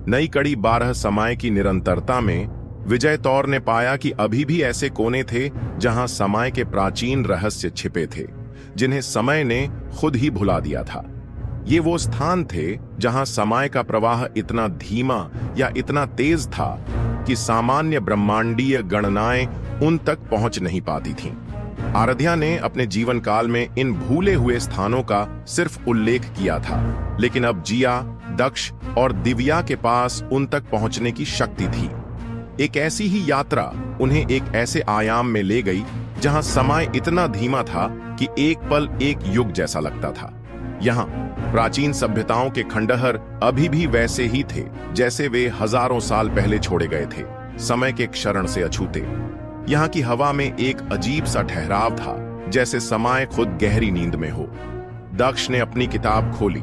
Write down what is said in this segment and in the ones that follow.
नई कड़ी 12 समय की निरंतरता में विजय तौर ने पाया कि अभी भी ऐसे कोने थे जहां समय के प्राचीन रहस्य छिपे थे, जिन्हें समय ने खुद ही भुला दिया था। ये वो स्थान थे जहां समय का प्रवाह इतना धीमा या इतना तेज था कि सामान्य ब्रह्मांडीय गणनाएं उन तक पहुंच नहीं पाती थीं। आराध्या ने अपने जीवन काल में इन भूले हुए स्थानों का सिर्फ उल्लेख किया था, लेकिन अब जिया, दक्ष और दिव्या के पास उन तक पहुंचने की शक्ति थी। एक ऐसी ही यात्रा उन्हें एक ऐसे आयाम में ले गई जहां समय इतना धीमा था कि एक पल एक युग जैसा लगता था। यहाँ प्राचीन सभ्यताओं के खंडहर अभी भी वैसे ही थे जैसे वे हजारों साल पहले छोड़े गए थे, समय के क्षरण से अछूते। यहाँ की हवा में एक अजीब सा ठहराव था, जैसे समय खुद गहरी नींद में हो। दक्ष ने अपनी किताब खोली,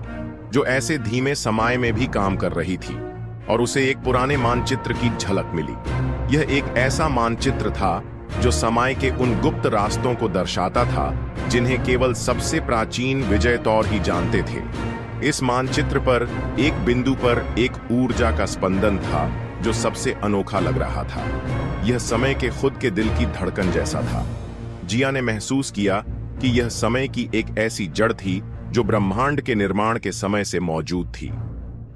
जो ऐसे धीमे समय में भी काम कर रही थी, और उसे एक पुराने मानचित्र की झलक मिली। यह एक ऐसा मानचित्र था जो समय के उन गुप्त रास्तों को दर्शाता था जिन्हें केवल सबसे प्राचीन विजय तौर ही जानते थे। इस मानचित्र पर एक बिंदु पर एक ऊर्जा का स्पंदन था जो सबसे अनोखा लग रहा था। यह समय के खुद के दिल की धड़कन जैसा था। जिया ने महसूस किया कि यह समय की एक ऐसी जड़ थी जो ब्रह्मांड के निर्माण के समय से मौजूद थी।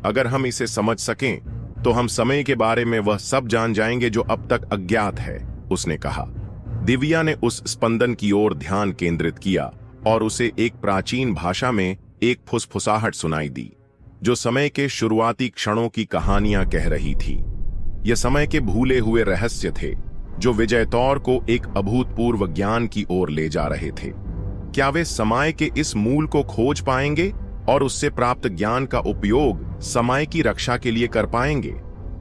अगर हम इसे समझ सकें तो हम समय के बारे में वह सब जान जाएंगे जो अब तक अज्ञात है, उसने कहा। दिव्या ने उस स्पंदन की ओर ध्यान केंद्रित किया और उसे एक प्राचीन भाषा में एक फुसफुसाहट सुनाई दी, जो समय के शुरुआती क्षणों की कहानियां कह रही थी। यह समय के भूले हुए रहस्य थे जो विजय तौर को एक अभूतपूर्व ज्ञान की ओर ले जा रहे थे। क्या वे समय के इस मूल को खोज पाएंगे और उससे प्राप्त ज्ञान का उपयोग समय की रक्षा के लिए कर पाएंगे?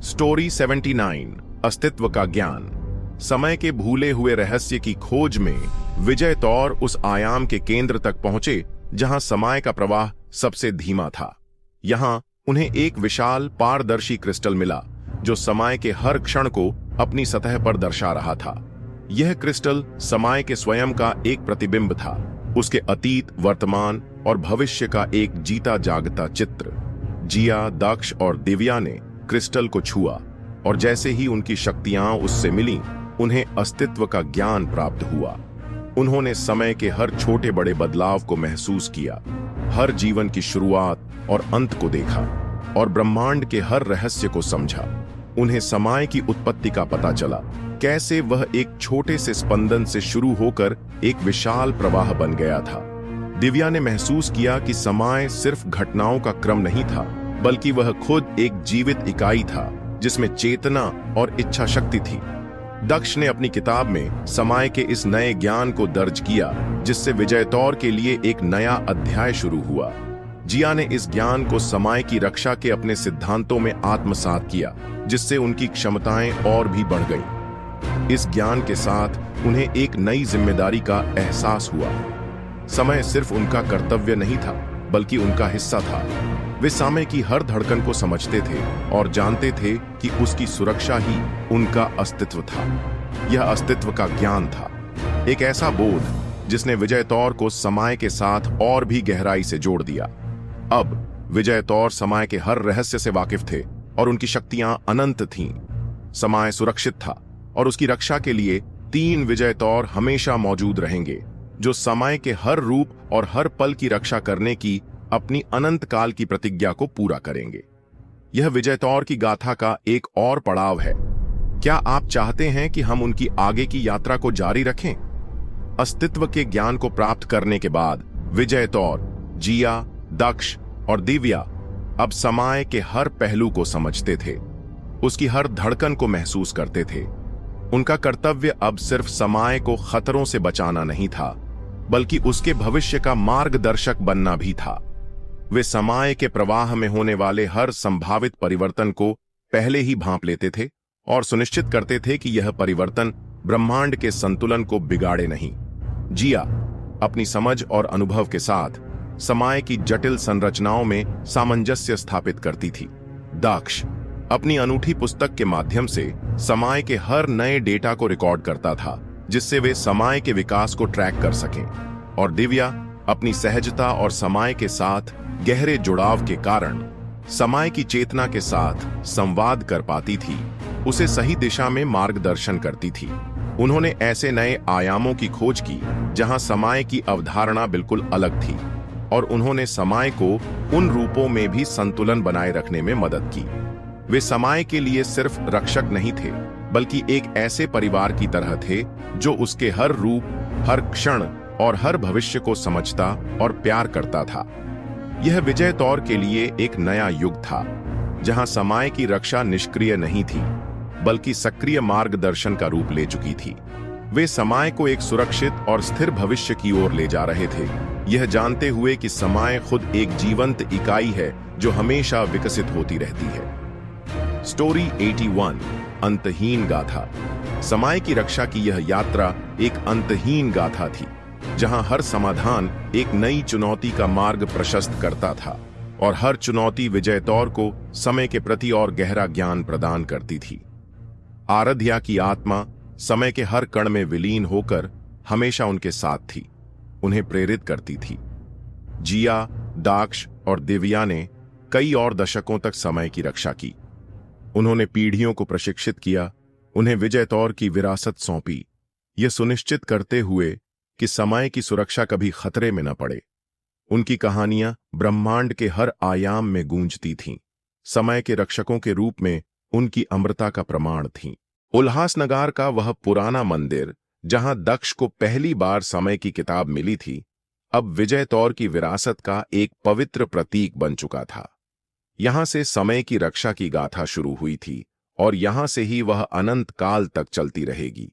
स्टोरी 79, अस्तित्व का ज्ञान। समय के भूले हुए रहस्य की खोज में विजय तौर उस आयाम के केंद्र तक पहुंचे जहां समय का प्रवाह सबसे धीमा था। यहां उन्हें एक विशाल पारदर्शी क्रिस्टल मिला जो समय के हर क्षण को अपनी सतह पर दर्शा रहा था। यह क्रिस्टल समय के स्वयं का एक प्रतिबिंब था, उसके अतीत, वर्तमान और भविष्य का एक जीता जागता चित्र। जिया, दक्ष और दिव्या ने क्रिस्टल को छुआ और जैसे ही उनकी शक्तियां उससे मिलीं, उन्हें अस्तित्व का ज्ञान प्राप्त हुआ। उन्होंने समय के हर छोटे बड़े बदलाव को महसूस किया, हर जीवन की शुरुआत और अंत को देखा और ब्रह्मांड के हर रहस्य को समझा। उन्हें समय की उत्पत्ति का पता चला, कैसे वह एक छोटे से स्पंदन से शुरू होकर एक विशाल प्रवाह बन गया था। दिव्या ने महसूस किया कि समय सिर्फ घटनाओं का क्रम नहीं था, बल्कि वह खुद एक जीवित इकाई था जिसमें चेतना और इच्छा शक्ति थी। दक्ष ने अपनी किताब में समय के इस नए ज्ञान को दर्ज किया, जिससे विजय तौर के लिए एक नया अध्याय शुरू हुआ। जिया ने इस ज्ञान को समय की रक्षा के अपने सिद्धांतों में आत्मसात किया, जिससे उनकी क्षमताएं और भी बढ़ गईं। इस ज्ञान के साथ उन्हें एक नई जिम्मेदारी का एहसास हुआ। समय सिर्फ उनका कर्तव्य नहीं था, बल्कि उनका हिस्सा था। वे समय की हर धड़कन को समझते थे और जानते थे कि उसकी सुरक्षा ही उनका अस्तित्व था। यह अस्तित्व का ज्ञान था, एक ऐसा बोध जिसने विजय तौर को समय के साथ और भी गहराई से जोड़ दिया। अब विजय तौर समय के हर रहस्य से वाकिफ थे और उनकी शक्तियां अनंत थीं। समय सुरक्षित था और उसकी रक्षा के लिए 3 विजय तौर हमेशा मौजूद रहेंगे, जो समय के हर रूप और हर पल की रक्षा करने की अपनी अनंत काल की प्रतिज्ञा को पूरा करेंगे। यह विजय तौर की गाथा का एक और पड़ाव है। क्या आप चाहते हैं कि हम उनकी आगे की यात्रा को जारी रखें? अस्तित्व के ज्ञान को प्राप्त करने के बाद विजय तौर, जिया, दक्ष और दिव्या अब समय के हर पहलू को समझते थे, उसकी हर धड़कन को महसूस करते थे। उनका कर्तव्य अब सिर्फ समय को खतरों से बचाना नहीं था, बल्कि उसके भविष्य का मार्गदर्शक बनना भी था। वे समय के प्रवाह में होने वाले हर संभावित परिवर्तन को पहले ही भांप लेते थे और सुनिश्चित करते थे कि यह परिवर्तन ब्रह्मांड के संतुलन को बिगाड़े नहीं। जिया अपनी समझ और अनुभव के साथ समय की जटिल संरचनाओं में सामंजस्य स्थापित करती थी। दक्ष अपनी अनूठी पुस्तक के माध्यम से समय के हर नए डेटा को रिकॉर्ड करता था, जिससे वे समय के विकास को ट्रैक कर सकें। और दिव्या अपनी सहजता और समय के साथ गहरे जुड़ाव के कारण समय की चेतना के साथ संवाद कर पाती थी, उसे सही दिशा में मार्गदर्शन करती थी। उन्होंने ऐसे नए आयामों की खोज की जहां समय की अवधारणा बिल्कुल अलग थी, और उन्होंने समय को उन रूपों में भी संतुलन बनाए रखने में मदद की। वे समय के लिए सिर्फ रक्षक नहीं थे, बल्कि एक ऐसे परिवार की तरह थे जो उसके हर रूप, हर क्षण और हर भविष्य को समझता और प्यार करता था। यह विजय तौर के लिए एक नया युग था, जहां समय की रक्षा निष्क्रिय नहीं थी, बल्कि सक्रिय मार्गदर्शन का रूप ले चुकी थी। वे समय को एक सुरक्षित और स्थिर भविष्य की ओर ले जा रहे थे, यह जानते हुए कि समय खुद एक जीवंत इकाई है जो हमेशा विकसित होती रहती है। स्टोरी 81, अंतहीन गाथा। समय की रक्षा की यह यात्रा एक अंतहीन गाथा थी, जहां हर समाधान एक नई चुनौती का मार्ग प्रशस्त करता था, और हर चुनौती विजय तौर को समय के प्रति और गहरा ज्ञान प्रदान करती थी। आराध्या की आत्मा समय के हर कण में विलीन होकर हमेशा उनके साथ थी, उन्हें प्रेरित करती थी। जिया, दाक्ष और दिव्या ने कई और दशकों तक समय की रक्षा की। उन्होंने पीढ़ियों को प्रशिक्षित किया, उन्हें विजय तौर की विरासत सौंपी, यह सुनिश्चित करते हुए कि समय की सुरक्षा कभी खतरे में न पड़े। उनकी कहानियां ब्रह्मांड के हर आयाम में गूंजती थीं, समय के रक्षकों के रूप में उनकी अमरता का प्रमाण थीं। उल्हासनगर का वह पुराना मंदिर, जहां दक्ष को पहली बार समय की किताब मिली थी, अब विजय तौर की विरासत का एक पवित्र प्रतीक बन चुका था। यहां से समय की रक्षा की गाथा शुरू हुई थी, और यहां से ही वह अनंत काल तक चलती रहेगी।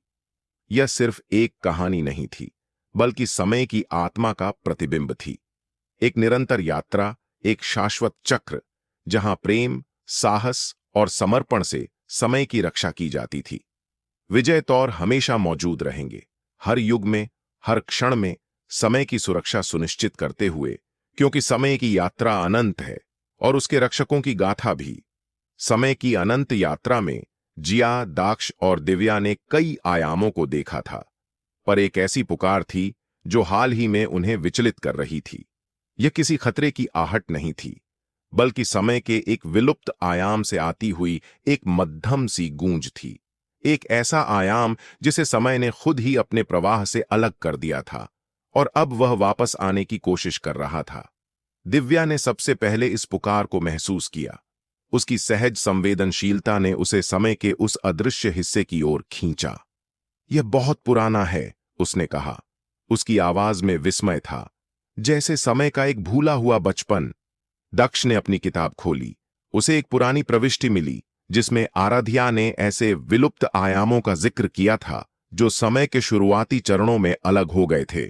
यह सिर्फ एक कहानी नहीं थी, बल्कि समय की आत्मा का प्रतिबिंब थी। एक निरंतर यात्रा, एक शाश्वत चक्र, जहां प्रेम, साहस और समर्पण से समय की रक्षा की जाती थी। विजय तौर हमेशा मौजूद रहेंगे, हर युग में, हर क्षण में समय की सुरक्षा सुनिश्चित करते हुए, क्योंकि समय की यात्रा अनंत है और उसके रक्षकों की गाथा भी। समय की अनंत यात्रा में जिया, दाक्ष और दिव्या ने कई आयामों को देखा था, पर एक ऐसी पुकार थी जो हाल ही में उन्हें विचलित कर रही थी। यह किसी खतरे की आहट नहीं थी, बल्कि समय के एक विलुप्त आयाम से आती हुई एक मध्यम सी गूंज थी। एक ऐसा आयाम जिसे समय ने खुद ही अपने प्रवाह से अलग कर दिया था, और अब वह वापस आने की कोशिश कर रहा था। दिव्या ने सबसे पहले इस पुकार को महसूस किया। उसकी सहज संवेदनशीलता ने उसे समय के उस अदृश्य हिस्से की ओर खींचा। यह बहुत पुराना है, उसने कहा। उसकी आवाज में विस्मय था, जैसे समय का एक भूला हुआ बचपन। दक्ष ने अपनी किताब खोली। उसे एक पुरानी प्रविष्टि मिली, जिसमें आराध्या ने ऐसे विलुप्त आयामों का जिक्र किया था जो समय के शुरुआती चरणों में अलग हो गए थे।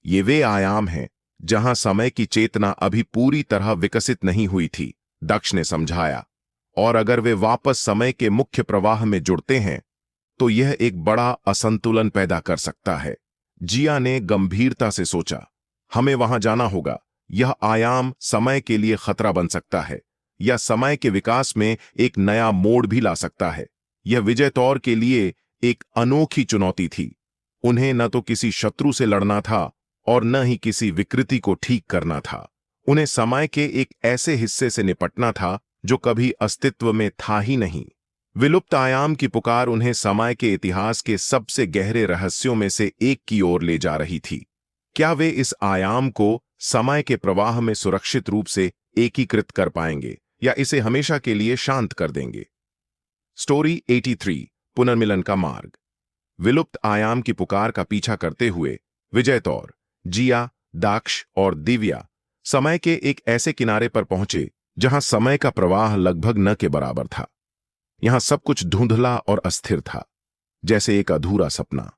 ये वे आयाम हैं जहां समय की चेतना अभी पूरी तरह विकसित नहीं हुई थी, दक्ष ने समझाया, और अगर वे वापस समय के मुख्य प्रवाह में जुड़ते हैं तो यह एक बड़ा असंतुलन पैदा कर सकता है। जिया ने गंभीरता से सोचा, हमें वहां जाना होगा। यह आयाम समय के लिए खतरा बन सकता है, या समय के विकास में एक नया मोड़ भी ला सकता है। यह विजय तौर के लिए एक अनोखी चुनौती थी। उन्हें न तो किसी शत्रु से लड़ना था और न ही किसी विकृति को ठीक करना था। उन्हें समय के एक ऐसे हिस्से से निपटना था जो कभी अस्तित्व में था ही नहीं। विलुप्त आयाम की पुकार उन्हें समय के इतिहास के सबसे गहरे रहस्यों में से एक की ओर ले जा रही थी। क्या वे इस आयाम को समय के प्रवाह में सुरक्षित रूप से एकीकृत कर पाएंगे, या इसे हमेशा के लिए शांत कर देंगे? स्टोरी 83, पुनर्मिलन का मार्ग। विलुप्त आयाम की पुकार का पीछा करते हुए विजय तौर, जिया, दाक्ष और दिव्या समय के एक ऐसे किनारे पर पहुंचे जहां समय का प्रवाह लगभग न के बराबर था। यहां सब कुछ धुंधला और अस्थिर था, जैसे एक अधूरा सपना।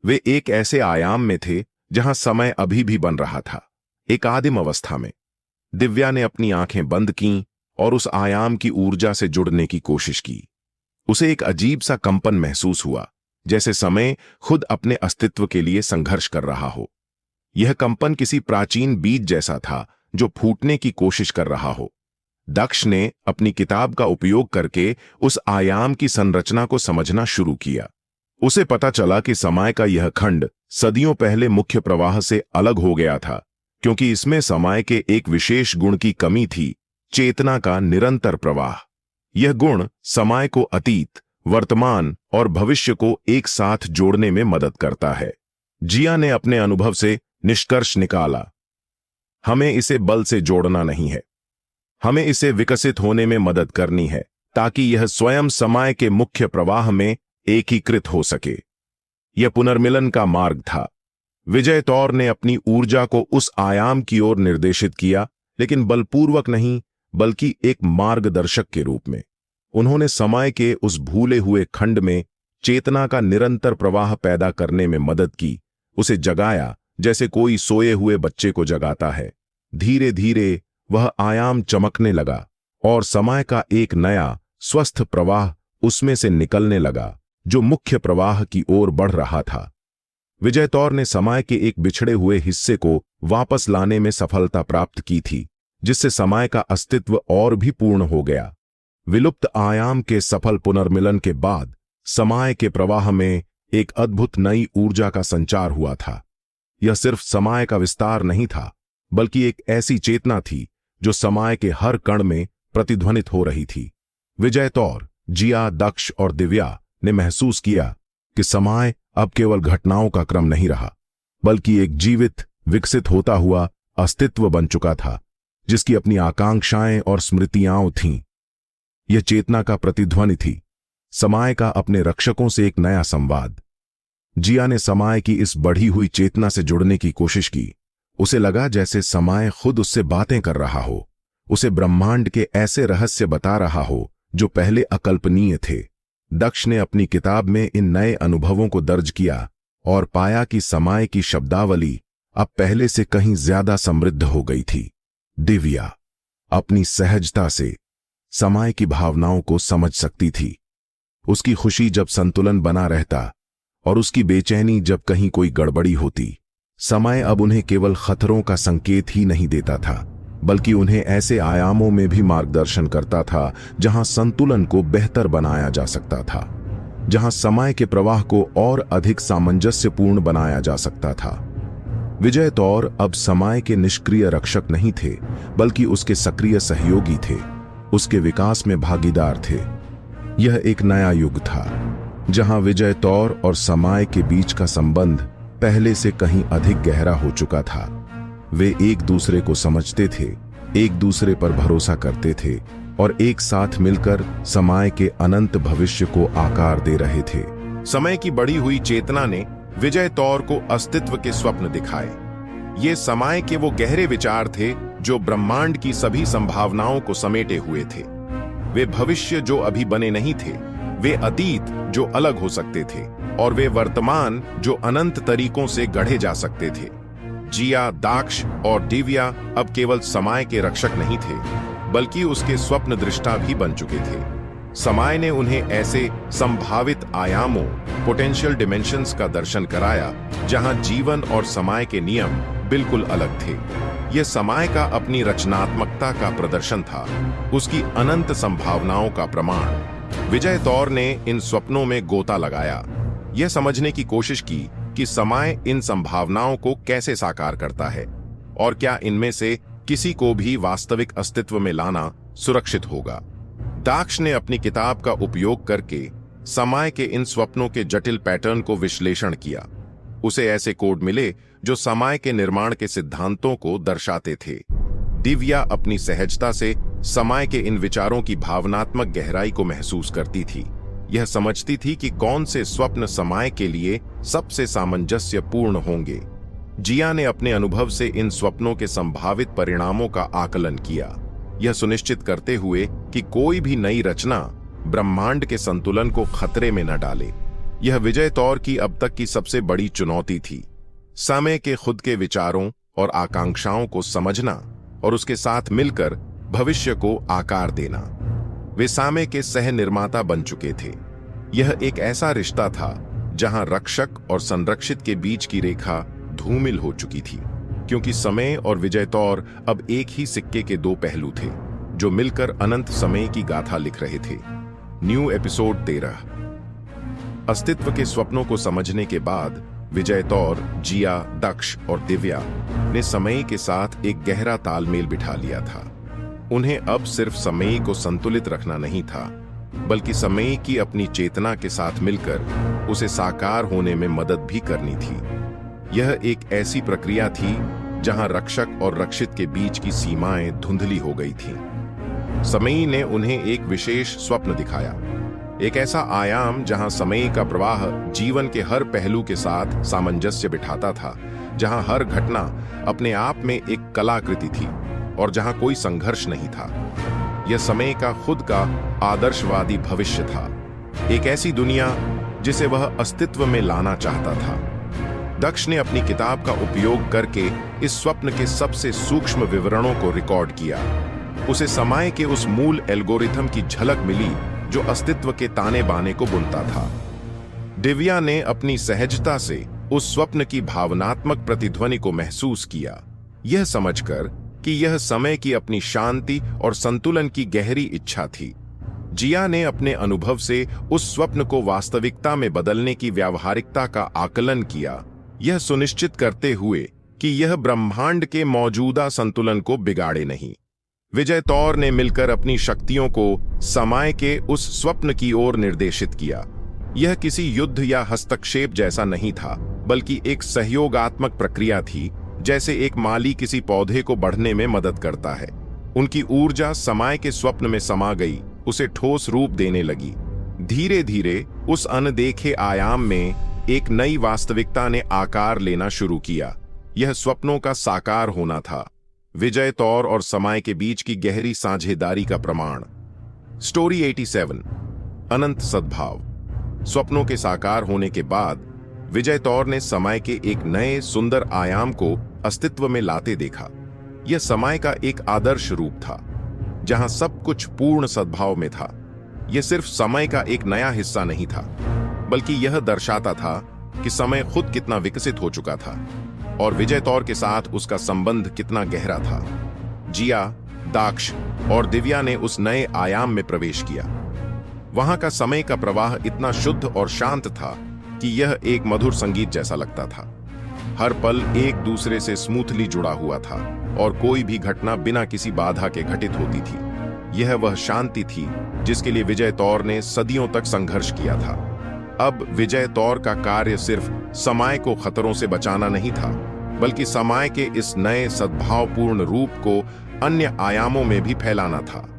वे एक ऐसे आयाम में थे जहां समय अभी भी बन रहा था, एक आदिम अवस्था में। दिव्या ने अपनी आंखें बंद कीं और उस आयाम की ऊर्जा से जुड़ने की कोशिश की। उसे एक अजीब सा कंपन महसूस हुआ, जैसे समय खुद अपने अस्तित्व के लिए संघर्ष कर रहा हो। यह कंपन किसी प्राचीन बीज जैसा था जो फूटने की कोशिश कर रहा हो। दक्ष ने अपनी किताब का उपयोग करके उस आयाम की संरचना को समझना शुरू किया। उसे पता चला कि समय का यह खंड सदियों पहले मुख्य प्रवाह से अलग हो गया था, क्योंकि इसमें समय के एक विशेष गुण की कमी थी चेतना का निरंतर प्रवाह। यह गुण समय को अतीत, वर्तमान और भविष्य को एक साथ जोड़ने में मदद करता है। जिया ने अपने अनुभव से निष्कर्ष निकाला, हमें इसे बल से जोड़ना नहीं है, हमें इसे विकसित होने में मदद करनी है ताकि यह स्वयं समय के मुख्य प्रवाह में एकीकृत हो सके। यह पुनर्मिलन का मार्ग था। विजय तौर ने अपनी ऊर्जा को उस आयाम की ओर निर्देशित किया, लेकिन बलपूर्वक नहीं, बल्कि एक मार्गदर्शक के रूप में। उन्होंने समय के उस भूले हुए खंड में चेतना का निरंतर प्रवाह पैदा करने में मदद की, उसे जगाया जैसे कोई सोए हुए बच्चे को जगाता है। धीरे धीरे वह आयाम चमकने लगा और समय का एक नया स्वस्थ प्रवाह उसमें से निकलने लगा, जो मुख्य प्रवाह की ओर बढ़ रहा था। विजय तौर ने समय के एक बिछड़े हुए हिस्से को वापस लाने में सफलता प्राप्त की थी, जिससे समय का अस्तित्व और भी पूर्ण हो गया। विलुप्त आयाम के सफल पुनर्मिलन के बाद समय के प्रवाह में एक अद्भुत नई ऊर्जा का संचार हुआ था। यह सिर्फ समय का विस्तार नहीं था, बल्कि एक ऐसी चेतना थी जो समय के हर कण में प्रतिध्वनित हो रही थी। विजय तौर, जिया, दक्ष और दिव्या ने महसूस किया कि समय अब केवल घटनाओं का क्रम नहीं रहा, बल्कि एक जीवित, विकसित होता हुआ अस्तित्व बन चुका था, जिसकी अपनी आकांक्षाएं और स्मृतियां थीं। यह चेतना का प्रतिध्वनि थी, समय का अपने रक्षकों से एक नया संवाद। जिया ने समय की इस बढ़ी हुई चेतना से जुड़ने की कोशिश की। उसे लगा जैसे समय खुद उससे बातें कर रहा हो, उसे ब्रह्मांड के ऐसे रहस्य बता रहा हो जो पहले अकल्पनीय थे। दक्ष ने अपनी किताब में इन नए अनुभवों को दर्ज किया और पाया कि समय की शब्दावली अब पहले से कहीं ज्यादा समृद्ध हो गई थी। दिव्या अपनी सहजता से समय की भावनाओं को समझ सकती थी। उसकी खुशी जब संतुलन बना रहता और उसकी बेचैनी जब कहीं कोई गड़बड़ी होती। समय अब उन्हें केवल खतरों का संकेत ही नहीं देता था, बल्कि उन्हें ऐसे आयामों में भी मार्गदर्शन करता था जहां संतुलन को बेहतर बनाया जा सकता था, जहां समय के प्रवाह को और अधिक सामंजस्यपूर्ण बनाया जा सकता था। विजय तौर अब समय के निष्क्रिय रक्षक नहीं थे, बल्कि उसके सक्रिय सहयोगी थे, उसके विकास में भागीदार थे। यह एक नया युग था, जहां विजय तौर और समय के बीच का संबंध पहले से कहीं अधिक गहरा हो चुका था। वे एक दूसरे को समझते थे, एक दूसरे पर भरोसा करते थे और एक साथ मिलकर समय के अनंत भविष्य को आकार दे रहे थे। समय की बढ़ी हुई चेतना ने विजय तौर को अस्तित्व के स्वप्न दिखाए। ये समय के वो गहरे विचार थे जो ब्रह्मांड की सभी संभावनाओं को समेटे हुए थे। वे भविष्य जो अभी बने नहीं थे, वे अतीत जो अलग हो सकते थे, और वे वर्तमान जो अनंत तरीकों से गढ़े जा सकते थे। जिया, दाक्ष और दिव्या अब केवल समय के रक्षक नहीं थे, बल्कि उसके स्वप्न दृष्टा भी बन चुके थे। समय ने उन्हें ऐसे संभावित आयामों, पोटेंशियल डिमेंशंस का दर्शन कराया जहां जीवन और समय के नियम बिल्कुल अलग थे। यह समय का अपनी रचनात्मकता का प्रदर्शन था, उसकी अनंत संभावनाओं का प्रमाण। विजय तौर ने इन स्वप्नों में गोता लगाया, यह समझने की कोशिश की कि समय इन संभावनाओं को कैसे साकार करता है और क्या इनमें से किसी को भी वास्तविक अस्तित्व में लाना सुरक्षित होगा। दाक्ष ने अपनी किताब का उपयोग करके समय के इन स्वप्नों के जटिल पैटर्न को विश्लेषण किया। उसे ऐसे कोड मिले जो समय के निर्माण के सिद्धांतों को दर्शाते थे। दिव्या अपनी सहजता से समय के इन विचारों की भावनात्मक गहराई को महसूस करती थी। यह समझती थी कि कौन से स्वप्न समय के लिए सबसे सामंजस्यपूर्ण होंगे। जिया ने अपने अनुभव से इन स्वप्नों के संभावित परिणामों का आकलन किया, यह सुनिश्चित करते हुए कि कोई भी नई रचना ब्रह्मांड के संतुलन को खतरे में न डाले। यह विजय तौर की अब तक की सबसे बड़ी चुनौती थी, समय के खुद के विचारों और आकांक्षाओं को समझना और उसके साथ मिलकर भविष्य को आकार देना। वे समय के सह निर्माता बन चुके थे। यह एक ऐसा रिश्ता था जहां रक्षक और संरक्षित के बीच की रेखा धूमिल हो चुकी थी, क्योंकि समय और विजय तौर अब एक ही सिक्के के दो पहलू थे जो मिलकर अनंत समय की गाथा लिख रहे थे। New episode 13। अस्तित्व के स्वप्नों को समझने के बाद विजय तौर, जिया, दक्ष और दिव्या ने समय के साथ एक गहरा तालमेल बिठा लिया था। उन्हें अब सिर्फ समय को संतुलित रखना नहीं था, बल्कि समय की अपनी चेतना के साथ मिलकर उसे साकार होने में मदद भी करनी थी। यह एक ऐसी प्रक्रिया थी जहां रक्षक और रक्षित के बीच की सीमाएं धुंधली हो गई थीं। समय ने उन्हें एक विशेष स्वप्न दिखाया, एक ऐसा आयाम जहां समय का प्रवाह जीवन के हर पहलू के साथ सामंजस्य बिठाता था, जहां हर घटना अपने आप में एक कलाकृति थी और जहां कोई संघर्ष नहीं था। यह समय का खुद का आदर्शवादी भविष्य था, एक ऐसी दुनिया जिसे वह अस्तित्व में लाना चाहता था। दक्ष ने अपनी किताब का उपयोग करके इस स्वप्न के सबसे सूक्ष्म विवरणों को रिकॉर्ड किया। उसे समय के उस मूल एल्गोरिथम की झलक मिली जो अस्तित्व के ताने बाने को बुनता था। दिव्या ने अपनी सहजता से उस स्वप्न की भावनात्मक प्रतिध्वनि को महसूस किया, यह समझकर कि यह समय की अपनी शांति और संतुलन की गहरी इच्छा थी। जिया ने अपने अनुभव से उस स्वप्न को वास्तविकता में बदलने की व्यावहारिकता का आकलन किया, यह सुनिश्चित करते हुए कि यह ब्रह्मांड के मौजूदा संतुलन को बिगाड़े नहीं। विजय तौर ने मिलकर अपनी शक्तियों को समय के उस स्वप्न की ओर निर्देशित किया। यह किसी युद्ध या हस्तक्षेप जैसा नहीं था, बल्कि एक सहयोगात्मक प्रक्रिया थी, जैसे एक माली किसी पौधे को बढ़ने में मदद करता है। उनकी ऊर्जा समय के स्वप्न में समा गई, उसे ठोस रूप देने लगी। धीरे धीरे उस अनदेखे आयाम में एक नई वास्तविकता ने आकार लेना शुरू किया। यह स्वप्नों का साकार होना था, विजय तौर और समय के बीच की गहरी साझेदारी का प्रमाण। स्टोरी 87, अनंत सद्भाव। स्वप्नों के साकार होने के बाद विजय तौर ने समय के एक नए सुंदर आयाम को अस्तित्व में लाते देखा। यह समय का एक आदर्श रूप था, जहां सब कुछ पूर्ण सद्भाव में था। यह सिर्फ समय का एक नया हिस्सा नहीं था, बल्कि यह दर्शाता था कि समय खुद कितना विकसित हो चुका था और विजय तौर के साथ उसका संबंध कितना गहरा था। जिया, दाक्ष और दिव्या ने उस नए आयाम में प्रवेश किया। वहां का समय का प्रवाह इतना शुद्ध और शांत था कि यह एक मधुर संगीत जैसा लगता था। हर पल एक दूसरे से स्मूथली जुड़ा हुआ था और कोई भी घटना बिना किसी बाधा के घटित होती थी। यह वह शांति थी जिसके लिए विजय तौर ने सदियों तक संघर्ष किया था। अब विजय तौर का कार्य सिर्फ समय को खतरों से बचाना नहीं था, बल्कि समय के इस नए सद्भावपूर्ण रूप को अन्य आयामों में भी फैलाना था।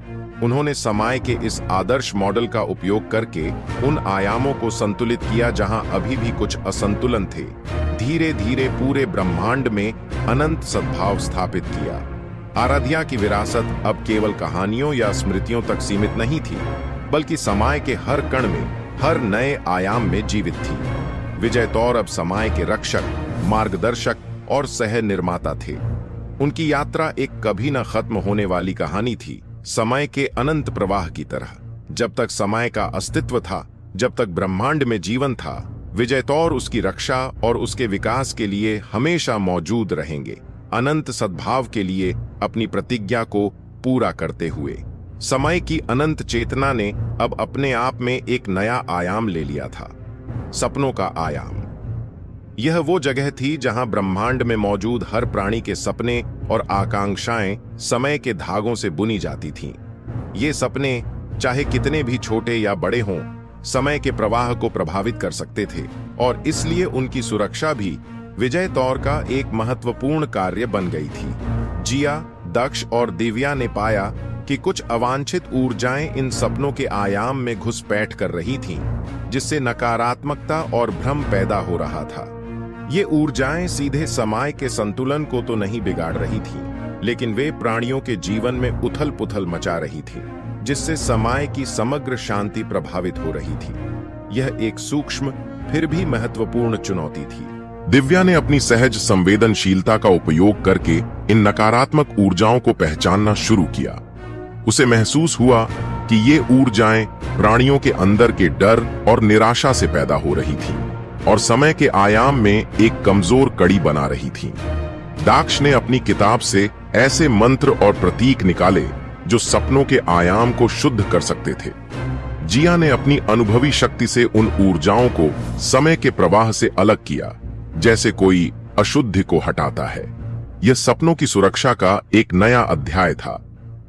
उन्होंने समय के इस आदर्श मॉडल का उपयोग करके उन आयामों को संतुलित किया जहां अभी भी कुछ असंतुलन थे। धीरे धीरे पूरे ब्रह्मांड में अनंत सद्भाव स्थापित किया। आराध्या की विरासत अब केवल कहानियों या स्मृतियों तक सीमित नहीं थी, बल्कि समय के हर कण में, हर नए आयाम में जीवित थी। विजय तौर अब समय के रक्षक, मार्गदर्शक और सह निर्माता थे। उनकी यात्रा एक कभी न खत्म होने वाली कहानी थी, समय के अनंत प्रवाह की तरह। जब तक समय का अस्तित्व था, जब तक ब्रह्मांड में जीवन था, विजय तौर उसकी रक्षा और उसके विकास के लिए हमेशा मौजूद रहेंगे, अनंत सद्भाव के लिए अपनी प्रतिज्ञा को पूरा करते हुए। समय की अनंत चेतना ने अब अपने आप में एक नया आयाम ले लिया था, सपनों का आयाम। यह वो जगह थी जहां ब्रह्मांड में मौजूद हर प्राणी के सपने और आकांक्षाएं समय के धागों से बुनी जाती थीं। ये सपने चाहे कितने भी छोटे या बड़े हों, समय के प्रवाह को प्रभावित कर सकते थे और इसलिए उनकी सुरक्षा भी विजय तौर का एक महत्वपूर्ण कार्य बन गई थी। जिया, दक्ष और दिव्या ने पाया कि कुछ अवांछित ऊर्जाएं इन सपनों के आयाम में घुसपैठ कर रही थीं, जिससे नकारात्मकता और भ्रम पैदा हो रहा था। ये ऊर्जाएं सीधे समय के संतुलन को तो नहीं बिगाड़ रही थीं, लेकिन वे प्राणियों के जीवन में उथल-पुथल मचा रही थीं, जिससे समय की समग्र शांति प्रभावित हो रही थी। यह एक सूक्ष्म फिर भी महत्वपूर्ण चुनौती थी। दिव्या ने अपनी सहज संवेदनशीलता का उपयोग करके इन नकारात्मक ऊर्जाओं को पहचानना शुरू किया। उसे महसूस हुआ कि ये ऊर्जाएं प्राणियों के अंदर के डर और निराशा से पैदा हो रही थीं और समय के आयाम में एक कमजोर कड़ी बना रही थीं। दाक्ष ने अपनी किताब से ऐसे मंत्र और प्रतीक निकाले जो सपनों के आयाम को शुद्ध कर सकते थे। जिया ने अपनी अनुभवी शक्ति से उन ऊर्जाओं को समय के प्रवाह से अलग किया, जैसे कोई अशुद्धि को हटाता है। यह सपनों की सुरक्षा का एक नया अध्याय था।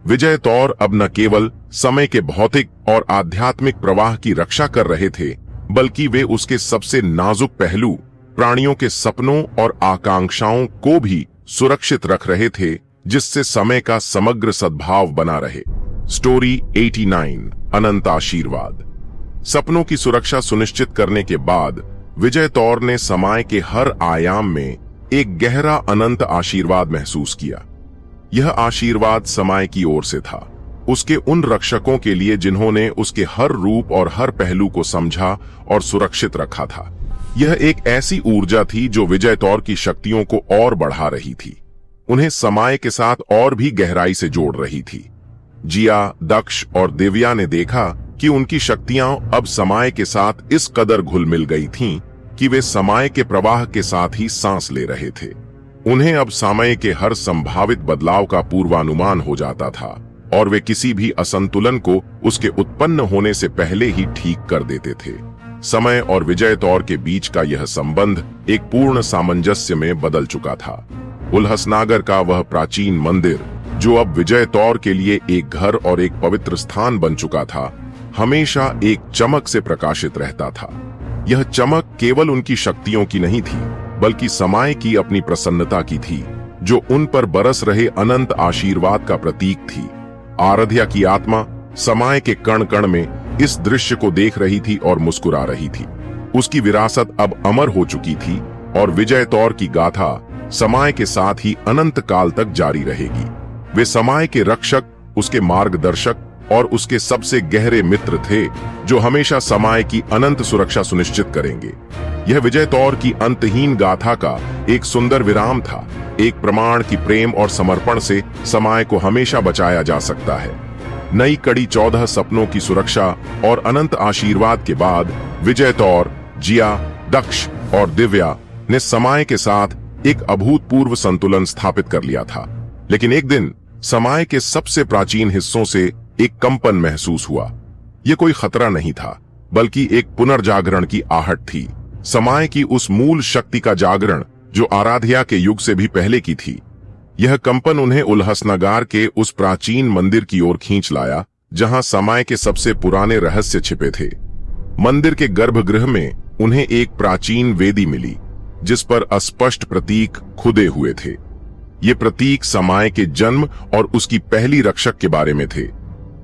विजय तौर अब न केवल समय के भौतिक और आध्यात्मिक प्रवाह की रक्षा कर रहे थे, बल्कि वे उसके सबसे नाजुक पहलू, प्राणियों के सपनों और आकांक्षाओं को भी सुरक्षित रख रहे थे, जिससे समय का समग्र सद्भाव बना रहे। स्टोरी 89 अनंत आशीर्वाद। सपनों की सुरक्षा सुनिश्चित करने के बाद विजय तौर ने समय के हर आयाम में एक गहरा अनंत आशीर्वाद महसूस किया। यह आशीर्वाद समय की ओर से था, उसके उन रक्षकों के लिए जिन्होंने उसके हर रूप और हर पहलू को समझा और सुरक्षित रखा था। यह एक ऐसी ऊर्जा थी जो विजय तौर की शक्तियों को और बढ़ा रही थी, उन्हें समय के साथ और भी गहराई से जोड़ रही थी। जिया, दक्ष और दिव्या ने देखा कि उनकी शक्तियां अब समय के साथ इस कदर घुल मिल गई थीं कि वे समय के प्रवाह के साथ ही सांस ले रहे थे। उन्हें अब समय के हर संभावित बदलाव का पूर्वानुमान हो जाता था और वे किसी भी असंतुलन को उसके उत्पन्न होने से पहले ही ठीक कर देते थे। समय और विजय तौर के बीच का यह संबंध एक पूर्ण सामंजस्य में बदल चुका था। उल्हसनागर का वह प्राचीन मंदिर, जो अब विजय तौर के लिए एक घर और एक पवित्र स्थान बन चुका था, हमेशा एक चमक से प्रकाशित रहता था। यह चमक केवल उनकी शक्तियों की नहीं थी, बल्कि समय की अपनी प्रसन्नता की थी, जो उन पर बरस रहे अनंत आशीर्वाद का प्रतीक थी। आराध्या की आत्मा समय के कण कण में इस दृश्य को देख रही थी और मुस्कुरा रही थी। उसकी विरासत अब अमर हो चुकी थी और विजय तौर की गाथा समय के साथ ही अनंत काल तक जारी रहेगी। वे समय के रक्षक, उसके मार्गदर्शक और उसके सबसे गहरे मित्र थे, जो हमेशा समय की अनंत सुरक्षा सुनिश्चित करेंगे। यह विजय तौर की अंतहीन गाथा का एक सुंदर विराम था, एक प्रमाण कि प्रेम और समर्पण से समय को हमेशा बचाया जा सकता है। नई कड़ी 14 सपनों की सुरक्षा और अनंत आशीर्वाद के बाद विजय तौर, जिया, दक्ष और दिव्या ने समय के साथ एक अभूतपूर्व संतुलन स्थापित कर लिया था। लेकिन एक दिन समय के सबसे प्राचीन हिस्सों से एक कंपन महसूस हुआ। यह कोई खतरा नहीं था, बल्कि एक पुनर्जागरण की आहट थी, समय की उस मूल शक्ति का जागरण जो आराध्या के युग से भी पहले की थी। यह कंपन उन्हें उल्हसनगर के उस प्राचीन मंदिर की ओर खींच लाया, जहां समय के सबसे पुराने रहस्य छिपे थे। मंदिर के गर्भगृह में उन्हें एक प्राचीन वेदी मिली, जिस पर अस्पष्ट प्रतीक खुदे हुए थे। ये प्रतीक समय के जन्म और उसकी पहली रक्षक के बारे में थे,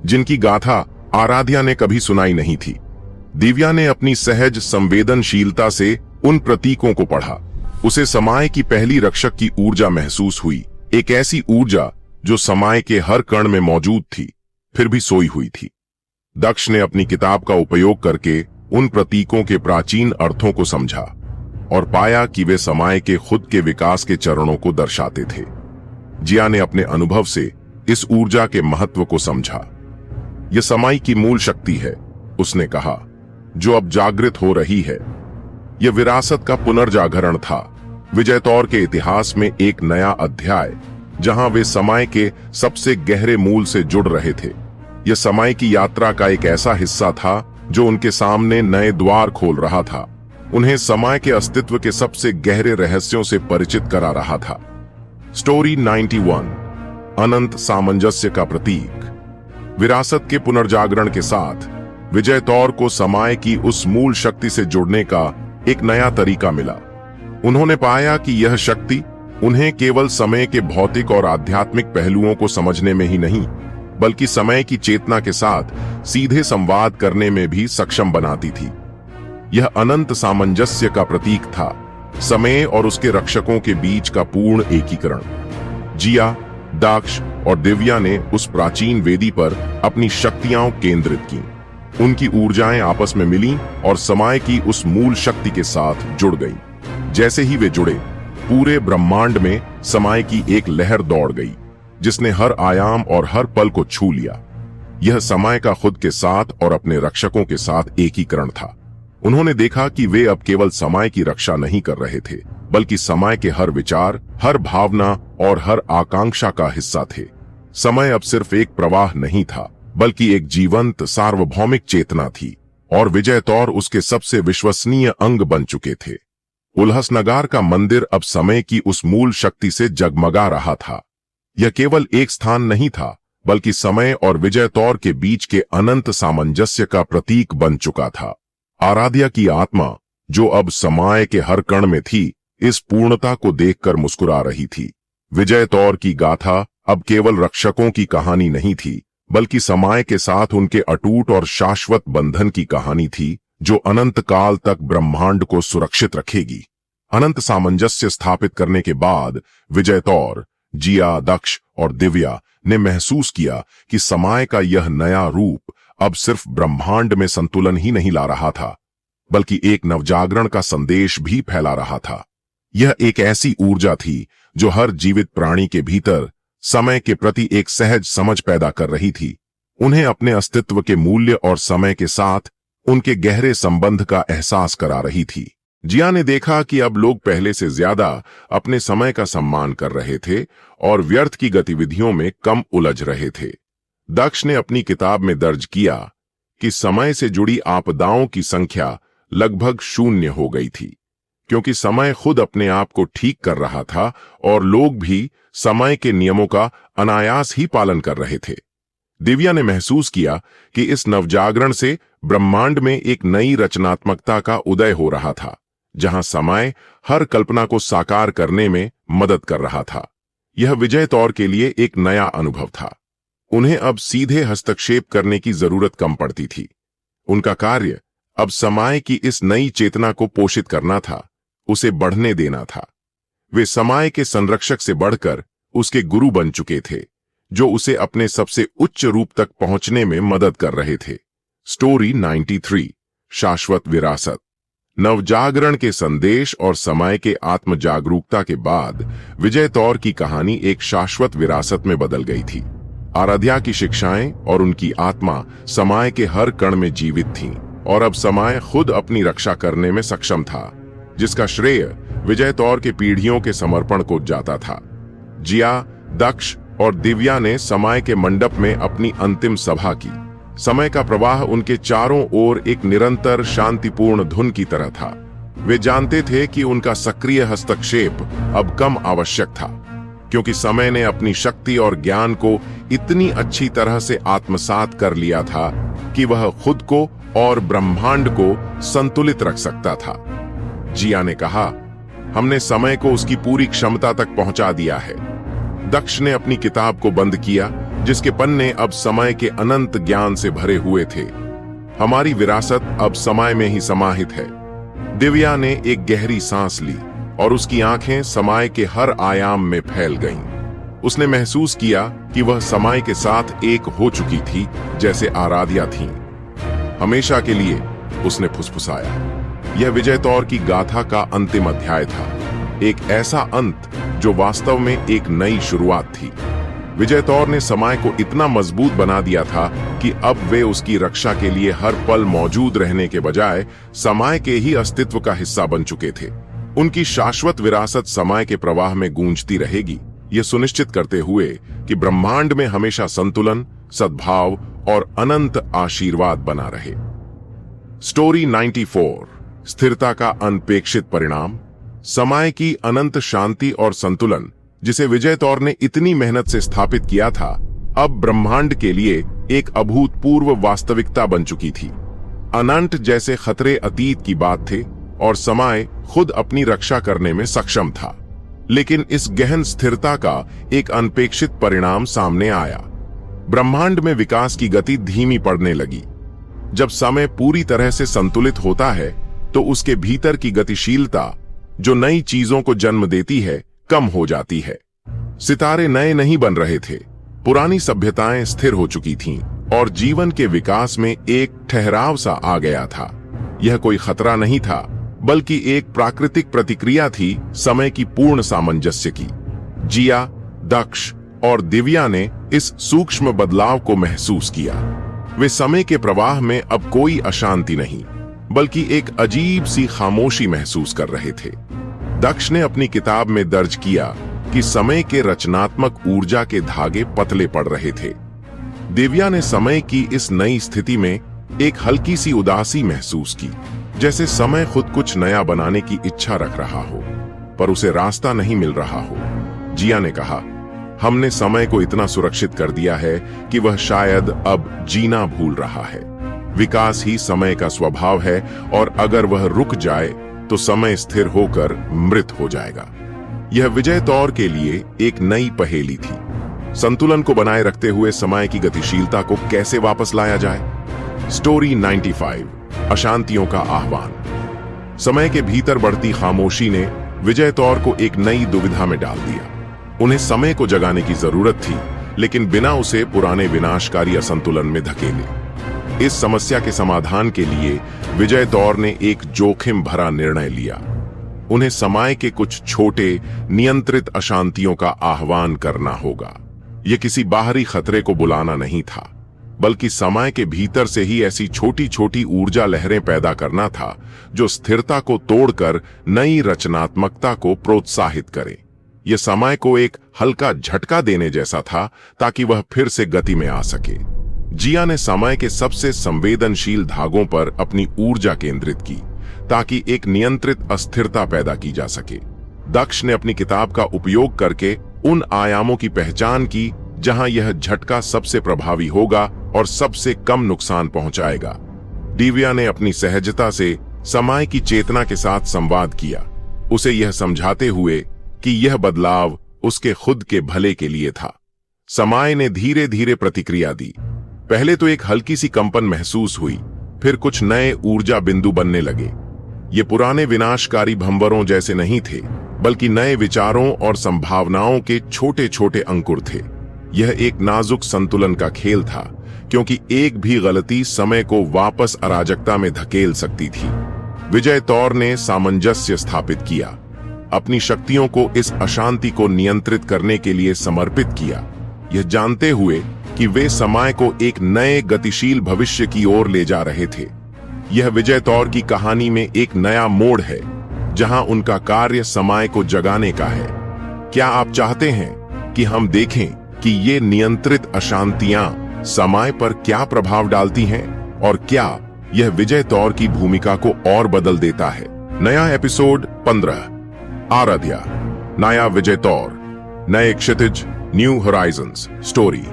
जिनकी गाथा आराध्या ने कभी सुनाई नहीं थी। दिव्या ने अपनी सहज संवेदनशीलता से उन प्रतीकों को पढ़ा। उसे समय की पहली रक्षक की ऊर्जा महसूस हुई, एक ऐसी ऊर्जा जो समय के हर कण में मौजूद थी, फिर भी सोई हुई थी। दक्ष ने अपनी किताब का उपयोग करके उन प्रतीकों के प्राचीन अर्थों को समझा और पाया कि वे समय के खुद के विकास के चरणों को दर्शाते थे। जिया ने अपने अनुभव से इस ऊर्जा के महत्व को समझा। यह समय की मूल शक्ति है, उसने कहा, जो अब जागृत हो रही है। यह विरासत का पुनर्जागरण था, विजय तौर के इतिहास में एक नया अध्याय, जहां वे समय के सबसे गहरे मूल से जुड़ रहे थे। यह समय की यात्रा का एक ऐसा हिस्सा था जो उनके सामने नए द्वार खोल रहा था, उन्हें समय के अस्तित्व के सबसे गहरे रहस्यों से परिचित करा रहा था। स्टोरी 91 अनंत सामंजस्य का प्रतीक। विरासत के पुनर्जागरण के साथ विजय तौर को समय की उस मूल शक्ति से जुड़ने का एक नया तरीका मिला। उन्होंने पाया कि यह शक्ति उन्हें केवल समय के भौतिक और आध्यात्मिक पहलुओं को समझने में ही नहीं, बल्कि समय की चेतना के साथ सीधे संवाद करने में भी सक्षम बनाती थी। यह अनंत सामंजस्य का प्रतीक था, समय और उसके रक्षकों के बीच का पूर्ण एकीकरण। जिया, दक्ष और दिव्या ने उस प्राचीन वेदी पर अपनी शक्तियां केंद्रित की। उनकी ऊर्जाएं आपस में मिलीं और समय की उस मूल शक्ति के साथ जुड़ गईं। जैसे ही वे जुड़े, पूरे ब्रह्मांड में समय की एक लहर दौड़ गई, जिसने हर आयाम और हर पल को छू लिया। यह समय का खुद के साथ और अपने रक्षकों के साथ एकीकरण था। उन्होंने देखा कि वे अब केवल समय की रक्षा नहीं कर रहे थे, बल्कि समय के हर विचार, हर भावना और हर आकांक्षा का हिस्सा थे। समय अब सिर्फ एक प्रवाह नहीं था, बल्कि एक जीवंत सार्वभौमिक चेतना थी, और विजय तौर उसके सबसे विश्वसनीय अंग बन चुके थे। उल्हसनगर का मंदिर अब समय की उस मूल शक्ति से जगमगा रहा था। यह केवल एक स्थान नहीं था, बल्कि समय और विजय तौर के बीच के अनंत सामंजस्य का प्रतीक बन चुका था। आराध्या की आत्मा, जो अब समय के हर कण में थी, इस पूर्णता को देखकर मुस्कुरा रही थी। विजय तौर की गाथा अब केवल रक्षकों की कहानी नहीं थी, बल्कि समय के साथ उनके अटूट और शाश्वत बंधन की कहानी थी, जो अनंत काल तक ब्रह्मांड को सुरक्षित रखेगी। अनंत सामंजस्य स्थापित करने के बाद विजय तौर, जिया, दक्ष और दिव्या ने महसूस किया कि समय का यह नया रूप अब सिर्फ ब्रह्मांड में संतुलन ही नहीं ला रहा था, बल्कि एक नवजागरण का संदेश भी फैला रहा था। यह एक ऐसी ऊर्जा थी जो हर जीवित प्राणी के भीतर समय के प्रति एक सहज समझ पैदा कर रही थी, उन्हें अपने अस्तित्व के मूल्य और समय के साथ उनके गहरे संबंध का एहसास करा रही थी। जिया ने देखा कि अब लोग पहले से ज्यादा अपने समय का सम्मान कर रहे थे और व्यर्थ की गतिविधियों में कम उलझ रहे थे। दक्ष ने अपनी किताब में दर्ज किया कि समय से जुड़ी आपदाओं की संख्या लगभग शून्य हो गई थी, क्योंकि समय खुद अपने आप को ठीक कर रहा था और लोग भी समय के नियमों का अनायास ही पालन कर रहे थे। दिव्या ने महसूस किया कि इस नवजागरण से ब्रह्मांड में एक नई रचनात्मकता का उदय हो रहा था, जहां समय हर कल्पना को साकार करने में मदद कर रहा था। यह विजय तौर के लिए एक नया अनुभव था। उन्हें अब सीधे हस्तक्षेप करने की जरूरत कम पड़ती थी। उनका कार्य अब समय की इस नई चेतना को पोषित करना था, उसे बढ़ने देना था। वे समय के संरक्षक से बढ़कर उसके गुरु बन चुके थे, जो उसे अपने सबसे उच्च रूप तक पहुंचने में मदद कर रहे थे। स्टोरी 93, शाश्वत विरासत। नवजागरण के संदेश और समय के आत्म जागरूकता के बाद विजय तौर की कहानी एक शाश्वत विरासत में बदल गई थी। आराध्या की शिक्षाएं और उनकी आत्मा समय के हर कण में जीवित थीं, और अब समय खुद अपनी रक्षा करने में सक्षम था, जिसका श्रेय विजय तौर के पीढ़ियों के समर्पण को जाता था। जिया, दक्ष और दिव्या ने समय के मंडप में अपनी अंतिम सभा की। समय का प्रवाह उनके चारों ओर एक निरंतर शांतिपूर्ण धुन की तरह था। वे जानते थे कि उनका सक्रिय हस्तक्षेप अब कम आवश्यक था, क्योंकि समय ने अपनी शक्ति और ज्ञान को इतनी अच्छी तरह से आत्मसात कर लिया था कि वह खुद को और ब्रह्मांड को संतुलित रख सकता था। जिया ने कहा, हमने समय को उसकी पूरी क्षमता तक पहुंचा दिया है। दक्ष ने अपनी किताब को बंद किया, जिसके पन्ने अब समय के अनंत ज्ञान से भरे हुए थे। हमारी विरासत अब समय में ही समाहित है। दिव्या ने एक गहरी सांस ली और उसकी आंखें समय के हर आयाम में फैल गईं। उसने महसूस किया कि वह समय के साथ एक हो चुकी थी, जैसे आराध्या थीं। हमेशा के लिए, उसने फुसफुसाया। यह विजय तौर की गाथा का अंतिम अध्याय था, एक ऐसा अंत जो वास्तव में एक नई शुरुआत थी। विजय तौर ने समय को इतना मजबूत बना दिया था कि अब वे उसकी रक्षा के लिए हर पल मौजूद रहने के बजाय समय के ही अस्तित्व का हिस्सा बन चुके थे। उनकी शाश्वत विरासत समय के प्रवाह में गूंजती रहेगी, यह सुनिश्चित करते हुए कि ब्रह्मांड में हमेशा संतुलन, सद्भाव और अनंत आशीर्वाद बना रहे। स्टोरी 94, स्थिरता का अनपेक्षित परिणाम। समय की अनंत शांति और संतुलन, जिसे विजय तौर ने इतनी मेहनत से स्थापित किया था, अब ब्रह्मांड के लिए एक अभूतपूर्व वास्तविकता बन चुकी थी। अनंत जैसे खतरे अतीत की बात थे और समय खुद अपनी रक्षा करने में सक्षम था। लेकिन इस गहन स्थिरता का एक अनपेक्षित परिणाम सामने आया। ब्रह्मांड में विकास की गति धीमी पड़ने लगी। जब समय पूरी तरह से संतुलित होता है, तो उसके भीतर की गतिशीलता, जो नई चीजों को जन्म देती है, कम हो जाती है। सितारे नए नहीं बन रहे थे, पुरानी सभ्यताएं स्थिर हो चुकी थीं और जीवन के विकास में एक ठहराव सा आ गया था। यह कोई खतरा नहीं था, बल्कि एक प्राकृतिक प्रतिक्रिया थी समय की पूर्ण सामंजस्य की। जिया, दक्ष और दिव्या ने इस सूक्ष्म बदलाव को महसूस किया। वे समय के प्रवाह में अब कोई अशांति नहीं, बल्कि एक अजीब सी खामोशी महसूस कर रहे थे। दक्ष ने अपनी किताब में दर्ज किया कि समय के रचनात्मक ऊर्जा के धागे पतले पड़ रहे थे। दिव्या ने समय की इस नई स्थिति में एक हल्की सी उदासी महसूस की, जैसे समय खुद कुछ नया बनाने की इच्छा रख रहा हो, पर उसे रास्ता नहीं मिल रहा हो। जिया ने कहा, हमने समय को इतना सुरक्षित कर दिया है कि वह शायद अब जीना भूल रहा है। विकास ही समय का स्वभाव है और अगर वह रुक जाए तो समय स्थिर होकर मृत हो जाएगा। यह विजय तौर के लिए एक नई पहेली थी। संतुलन को बनाए रखते हुए समय की गतिशीलता को कैसे वापस लाया जाए। स्टोरी 95, अशांतियों का आह्वान। समय के भीतर बढ़ती खामोशी ने विजय तौर को एक नई दुविधा में डाल दिया। उन्हें समय को जगाने की जरूरत थी, लेकिन बिना उसे पुराने विनाशकारी असंतुलन में धकेले। इस समस्या के समाधान के लिए विजय तौर ने एक जोखिम भरा निर्णय लिया। उन्हें समय के कुछ छोटे नियंत्रित अशांतियों का आह्वान करना होगा। यह किसी बाहरी खतरे को बुलाना नहीं था, बल्कि समय के भीतर से ही ऐसी छोटी छोटी ऊर्जा लहरें पैदा करना था जो स्थिरता को तोड़कर नई रचनात्मकता को प्रोत्साहित करे। यह समय को एक हल्का झटका देने जैसा था ताकि वह फिर से गति में आ सके। जिया ने समय के सबसे संवेदनशील धागों पर अपनी ऊर्जा केंद्रित की ताकि एक नियंत्रित अस्थिरता पैदा की जा सके। दक्ष ने अपनी किताब का उपयोग करके उन आयामों की पहचान की जहां यह झटका सबसे प्रभावी होगा और सबसे कम नुकसान पहुंचाएगा। दिव्या ने अपनी सहजता से समय की चेतना के साथ संवाद किया, उसे यह समझाते हुए कि यह बदलाव उसके खुद के भले के लिए था। समय ने धीरे धीरे प्रतिक्रिया दी। पहले तो एक हल्की सी कंपन महसूस हुई, फिर कुछ नए ऊर्जा बिंदु बनने लगे। ये पुराने विनाशकारी भंवरों जैसे नहीं थे, बल्कि नए विचारों और संभावनाओं के छोटे छोटे अंकुर थे। यह एक नाजुक संतुलन का खेल था, क्योंकि एक भी गलती समय को वापस अराजकता में धकेल सकती थी। विजय तौर ने सामंजस्य स्थापित किया, अपनी शक्तियों को इस अशांति को नियंत्रित करने के लिए समर्पित किया, यह जानते हुए कि वे समय को एक नए गतिशील भविष्य की ओर ले जा रहे थे। यह विजय तौर की कहानी में एक नया मोड़ है, जहां उनका कार्य समय को जगाने का है। क्या आप चाहते हैं कि हम देखें कि ये नियंत्रित अशांतियां समय पर क्या प्रभाव डालती हैं और क्या यह विजय तौर की भूमिका को और बदल देता है? नया एपिसोड 15, आराध्या, नया विजय तौर, नए क्षितिज, न्यू होराइजन्स। स्टोरी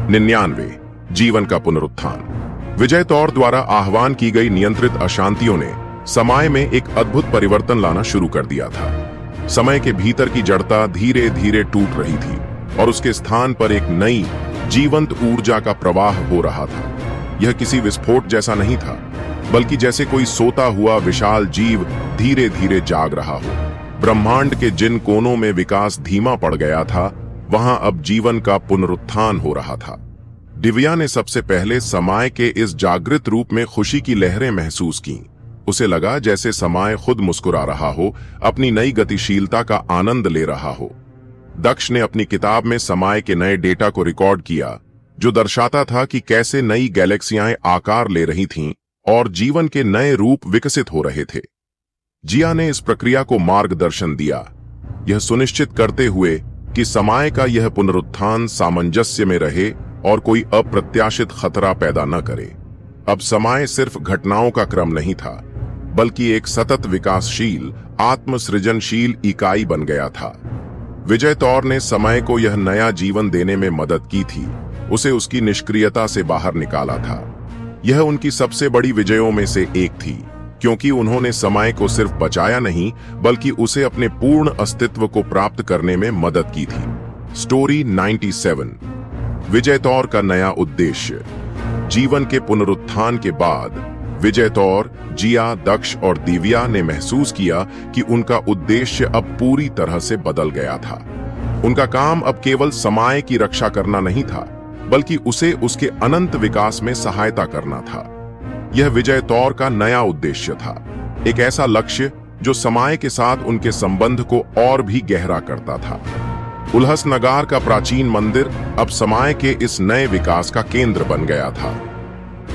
99, जीवन का पुनरुत्थान। विजय तौर द्वारा आह्वान की गई नियंत्रित अशांतियों ने समय में एक अद्भुत परिवर्तन लाना शुरू कर दिया था। समय के भीतर की जड़ता धीरे धीरे टूट रही थी और उसके स्थान पर एक नई जीवंत ऊर्जा का प्रवाह हो रहा था। यह किसी विस्फोट जैसा नहीं था, बल्कि जैसे कोई सोता हुआ विशाल जीव धीरे धीरे जाग रहा हो। ब्रह्मांड के जिन कोनों में विकास धीमा पड़ गया था, वहां अब जीवन का पुनरुत्थान हो रहा था। दिव्या ने सबसे पहले समय के इस जागृत रूप में खुशी की लहरें महसूस की। उसे लगा जैसे समय खुद मुस्कुरा रहा हो, अपनी नई गतिशीलता का आनंद ले रहा हो। दक्ष ने अपनी किताब में समय के नए डेटा को रिकॉर्ड किया, जो दर्शाता था कि कैसे नई गैलेक्सियां आकार ले रही थीं और जीवन के नए रूप विकसित हो रहे थे। जिया ने इस प्रक्रिया को मार्गदर्शन दिया, यह सुनिश्चित करते हुए कि समय का यह पुनरुत्थान सामंजस्य में रहे और कोई अप्रत्याशित खतरा पैदा न करे। अब समय सिर्फ घटनाओं का क्रम नहीं था, बल्कि एक सतत विकासशील, आत्मसृजनशील इकाई बन गया था। विजय तौर ने समय को यह नया जीवन देने में मदद की थी, उसे उसकी निष्क्रियता से बाहर निकाला था। यह उनकी सबसे बड़ी विजयों में से एक थी, क्योंकि उन्होंने समय को सिर्फ बचाया नहीं, बल्कि उसे अपने पूर्ण अस्तित्व को प्राप्त करने में मदद की थी। स्टोरी 97, विजय तौर का नया उद्देश्य। जीवन के पुनरुत्थान के बाद विजय तौर, जिया, दक्ष और दिव्या ने महसूस किया कि उनका उद्देश्य अब पूरी तरह से बदल गया था। उनका काम अब केवल समय की रक्षा करना नहीं था, बल्कि उसे उसके अनंत विकास में सहायता करना था। यह विजय तौर का नया उद्देश्य था, एक ऐसा लक्ष्य जो समय के साथ उनके संबंध को और भी गहरा करता था। उल्हसनगर का प्राचीन मंदिर अब समय के इस नए विकास का केंद्र बन गया था।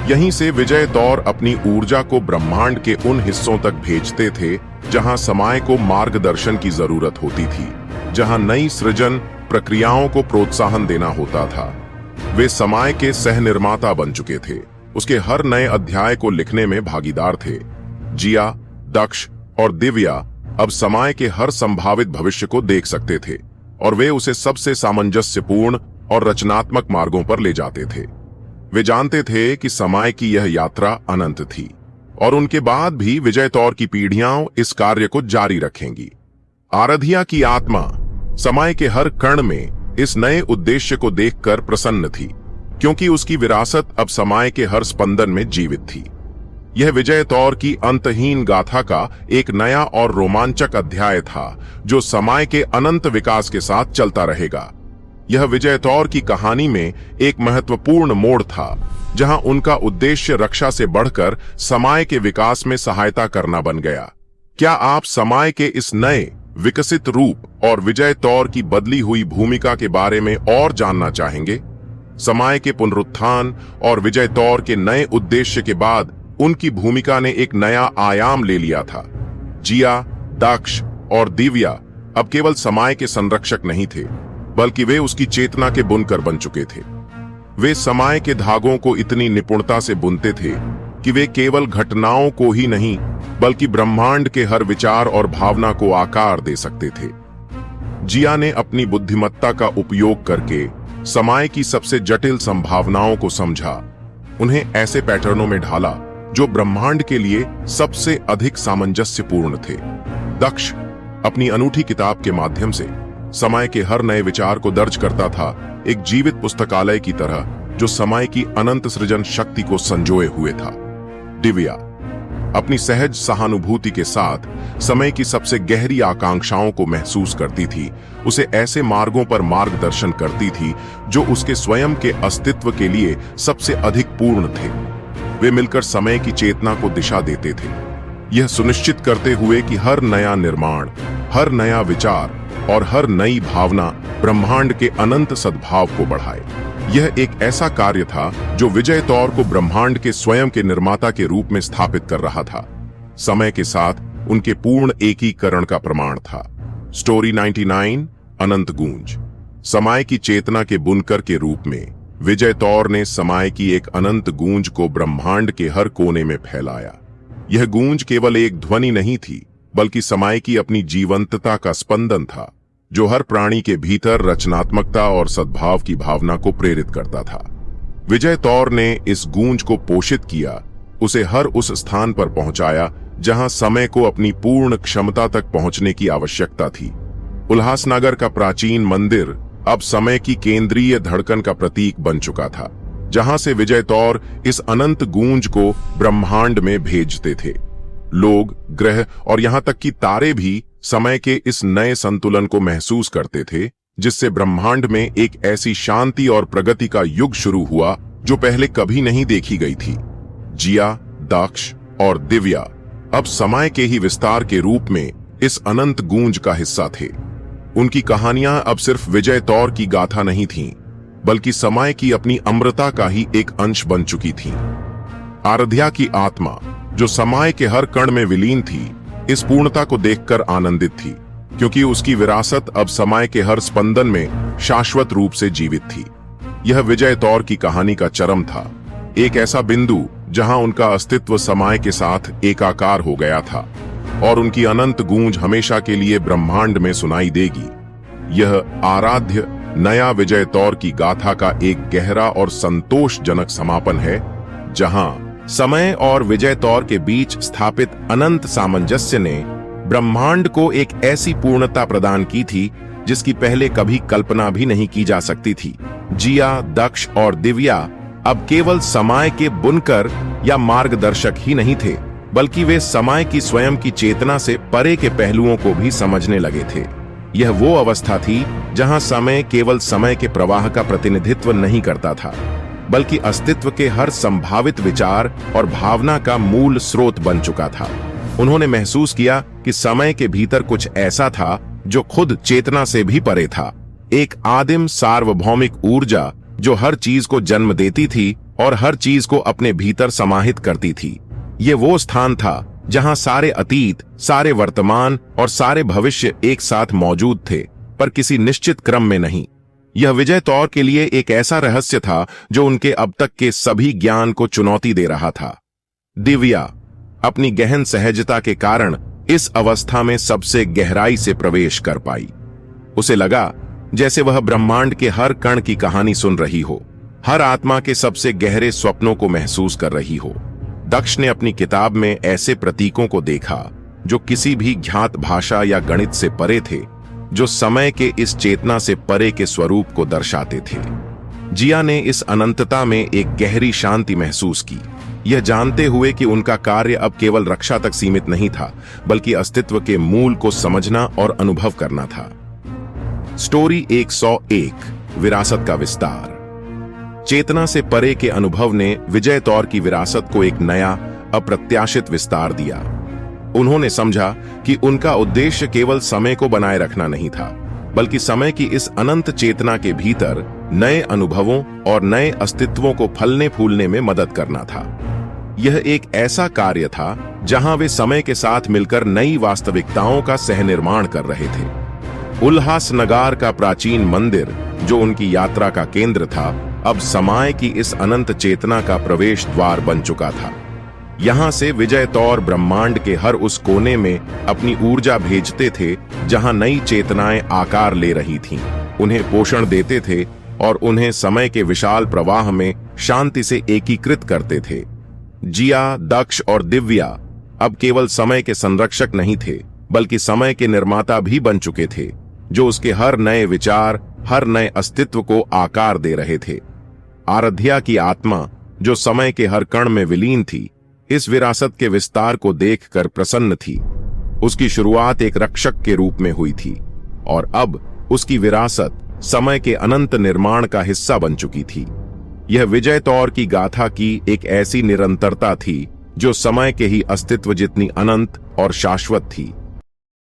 यहीं से विजय तौर अपनी ऊर्जा को ब्रह्मांड के उन हिस्सों तक भेजते थे जहां समय को मार्गदर्शन की जरूरत होती थी, जहां नई सृजन प्रक्रियाओं को प्रोत्साहन देना होता था। वे समय के सहनिर्माता बन चुके थे, उसके हर नए अध्याय को लिखने में भागीदार थे। जिया, दक्ष और दिव्या अब समय के हर संभावित भविष्य को देख सकते थे और वे उसे सबसे सामंजस्यपूर्ण और रचनात्मक मार्गों पर ले जाते थे। वे जानते थे कि समय की यह यात्रा अनंत थी और उनके बाद भी विजय तौर की पीढ़ियां इस कार्य को जारी रखेंगी। आराध्या की आत्मा समय के हर कण में इस नए उद्देश्य को देखकर प्रसन्न थी, क्योंकि उसकी विरासत अब समय के हर स्पंदन में जीवित थी। यह विजय तौर की अंतहीन गाथा का एक नया और रोमांचक अध्याय था, जो समय के अनंत विकास के साथ चलता रहेगा। यह विजय तौर की कहानी में एक महत्वपूर्ण मोड़ था, जहां उनका उद्देश्य रक्षा से बढ़कर समय के विकास में सहायता करना बन गया। क्या आप समय के इस नए विकसित रूप और विजय तौर की बदली हुई भूमिका के बारे में और जानना चाहेंगे? समय के पुनरुत्थान और विजय तौर के नए उद्देश्य के बाद उनकी भूमिका ने एक नया आयाम ले लिया था। जिया, दक्ष और दिव्या अब केवल समय के संरक्षक नहीं थे, बल्कि वे उसकी चेतना के बुनकर बन चुके थे। वे समय के धागों को इतनी निपुणता से बुनते थे कि वे केवल घटनाओं को ही नहीं, बल्कि ब्रह्मांड के हर विचार और भावना को आकार दे सकते थे। जिया ने अपनी बुद्धिमत्ता का उपयोग करके समय की सबसे जटिल संभावनाओं को समझा, उन्हें ऐसे पैटर्नों में ढाला जो ब्रह्मांड के लिए सबसे अधिक सामंजस्यपूर्ण थे। दक्ष अपनी अनूठी किताब के माध्यम से समय के हर नए विचार को दर्ज करता था, एक जीवित पुस्तकालय की तरह जो समय की अनंत सृजन शक्ति को संजोए हुए था। दिव्या अपनी सहज सहानुभूति के साथ समय की सबसे गहरी आकांक्षाओं को महसूस करती थी, उसे ऐसे मार्गों पर मार्गदर्शन करती थी जो उसके स्वयं के अस्तित्व के लिए सबसे अधिक पूर्ण थे। वे मिलकर समय की चेतना को दिशा देते थे, यह सुनिश्चित करते हुए कि हर नया निर्माण, हर नया विचार और हर नई भावना ब्रह्मांड के अनंत सद्भाव को बढ़ाए। यह एक ऐसा कार्य था जो विजय तौर को ब्रह्मांड के स्वयं के निर्माता के रूप में स्थापित कर रहा था। समय के साथ उनके पूर्ण एकीकरण का प्रमाण था। स्टोरी 99 अनंत गूंज। समय की चेतना के बुनकर के रूप में विजय तौर ने समय की एक अनंत गूंज को ब्रह्मांड के हर कोने में फैलाया। यह गूंज केवल एक ध्वनि नहीं थी, बल्कि समय की अपनी जीवंतता का स्पंदन था, जो हर प्राणी के भीतर रचनात्मकता और सद्भाव की भावना को प्रेरित करता था। विजय तौर ने इस गूंज को पोषित किया, उसे हर उस स्थान पर पहुंचाया जहां समय को अपनी पूर्ण क्षमता तक पहुंचने की आवश्यकता थी। उल्हासनगर का प्राचीन मंदिर अब समय की केंद्रीय धड़कन का प्रतीक बन चुका था, जहां से विजय तौर इस अनंत गूंज को ब्रह्मांड में भेजते थे। लोग, ग्रह और यहां तक कि तारे भी समय के इस नए संतुलन को महसूस करते थे, जिससे ब्रह्मांड में एक ऐसी शांति और प्रगति का युग शुरू हुआ जो पहले कभी नहीं देखी गई थी। जिया, दक्ष और दिव्या अब समय के ही विस्तार के रूप में इस अनंत गूंज का हिस्सा थे। उनकी कहानियां अब सिर्फ विजय तौर की गाथा नहीं थीं, बल्कि समय की अपनी अमृता का ही एक अंश बन चुकी थीं। आराध्या की आत्मा, जो समय के हर कण में विलीन थी, इस पूर्णता को देखकर आनंदित थी, क्योंकि उसकी विरासत अब समय के हर स्पंदन में शाश्वत रूप से जीवित थी। यह विजय तौर की कहानी का चरम था, एक ऐसा बिंदु जहां उनका अस्तित्व समय के साथ एकाकार हो गया था और उनकी अनंत गूंज हमेशा के लिए ब्रह्मांड में सुनाई देगी। यह आराध्य नया विजय तौर की गाथा का एक गहरा और संतोषजनक समापन है, जहां समय और विजय तौर के बीच स्थापित अनंत सामंजस्य ने ब्रह्मांड को एक ऐसी पूर्णता प्रदान की थी जिसकी पहले कभी कल्पना भी नहीं की जा सकती थी। जिया, दक्ष और दिव्या अब केवल समय के बुनकर या मार्गदर्शक ही नहीं थे, बल्कि वे समय की स्वयं की चेतना से परे के पहलुओं को भी समझने लगे थे। यह वो अवस्था थी जहां समय केवल समय के प्रवाह का प्रतिनिधित्व नहीं करता था, बल्कि अस्तित्व के हर संभावित विचार और भावना का मूल स्रोत बन चुका था। उन्होंने महसूस किया कि समय के भीतर कुछ ऐसा था जो खुद चेतना से भी परे था, एक आदिम सार्वभौमिक ऊर्जा जो हर चीज को जन्म देती थी और हर चीज को अपने भीतर समाहित करती थी। ये वो स्थान था जहां सारे अतीत, सारे वर्तमान और सारे भविष्य एक साथ मौजूद थे, पर किसी निश्चित क्रम में नहीं। यह विजय तौर के लिए एक ऐसा रहस्य था जो उनके अब तक के सभी ज्ञान को चुनौती दे रहा था। दिव्या अपनी गहन सहजता के कारण इस अवस्था में सबसे गहराई से प्रवेश कर पाई। उसे लगा जैसे वह ब्रह्मांड के हर कण की कहानी सुन रही हो, हर आत्मा के सबसे गहरे स्वप्नों को महसूस कर रही हो। दक्ष ने अपनी किताब में ऐसे प्रतीकों को देखा जो किसी भी ज्ञात भाषा या गणित से परे थे, जो समय के इस चेतना से परे के स्वरूप को दर्शाते थे। जिया ने इस अनंतता में एक गहरी शांति महसूस की, यह जानते हुए कि उनका कार्य अब केवल रक्षा तक सीमित नहीं था, बल्कि अस्तित्व के मूल को समझना और अनुभव करना था। स्टोरी 101, विरासत का विस्तार। चेतना से परे के अनुभव ने विजय तौर की विरासत को एक नया, अप्रत्याशित विस्तार दिया। उन्होंने समझा कि उनका उद्देश्य केवल समय को बनाए रखना नहीं था, बल्कि समय की इस अनंत चेतना के भीतर नए अनुभवों और नए अस्तित्वों को फलने फूलने में मदद करना था। यह एक ऐसा कार्य था जहां वे समय के साथ मिलकर नई वास्तविकताओं का सहनिर्माण कर रहे थे। उल्हासनगर का प्राचीन मंदिर, जो उनकी यात्रा का केंद्र था, अब समय की इस अनंत चेतना का प्रवेश द्वार बन चुका था। यहां से विजय तौर ब्रह्मांड के हर उस कोने में अपनी ऊर्जा भेजते थे जहां नई चेतनाएं आकार ले रही थीं, उन्हें पोषण देते थे और उन्हें समय के विशाल प्रवाह में शांति से एकीकृत करते थे। जिया, दक्ष और दिव्या अब केवल समय के संरक्षक नहीं थे, बल्कि समय के निर्माता भी बन चुके थे, जो उसके हर नए विचार, हर नए अस्तित्व को आकार दे रहे थे। आराध्या की आत्मा, जो समय के हर कण में विलीन थी, इस विरासत के विस्तार को देखकर प्रसन्न थी। उसकी शुरुआत एक रक्षक के रूप में हुई थी और अब उसकी विरासत समय के अनंत निर्माण का हिस्सा बन चुकी थी। यह विजय तौर की गाथा की एक ऐसी निरंतरता थी जो समय के ही अस्तित्व जितनी अनंत और शाश्वत थी।